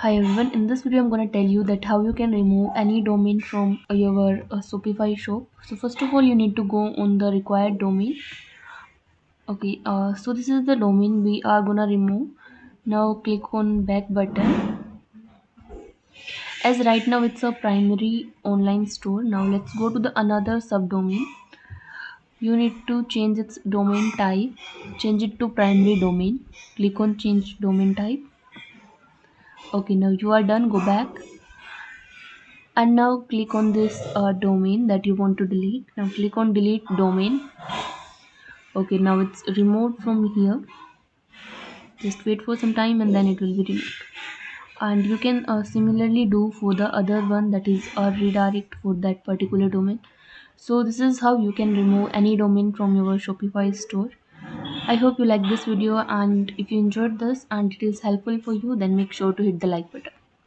Hi everyone, in this video I'm going to tell you that how you can remove any domain from your Shopify shop. So first of all you need to go on the required domain. Okay, so this is the domain we are going to remove. Now click on back button. As right now it's a primary online store. Now let's go to the another subdomain. You need to change its domain type. Change it to primary domain. Click on change domain type. Okay, now you are done. Go back. And now click on this domain that you want to delete. Now click on delete domain. Okay, now it's removed from here. Just wait for some time and then it will be removed. And you can similarly do for the other one, that is a redirect for that particular domain. So this is how you can remove any domain from your Shopify store. I hope you like this video, and if you enjoyed this and it is helpful for you, then make sure to hit the like button.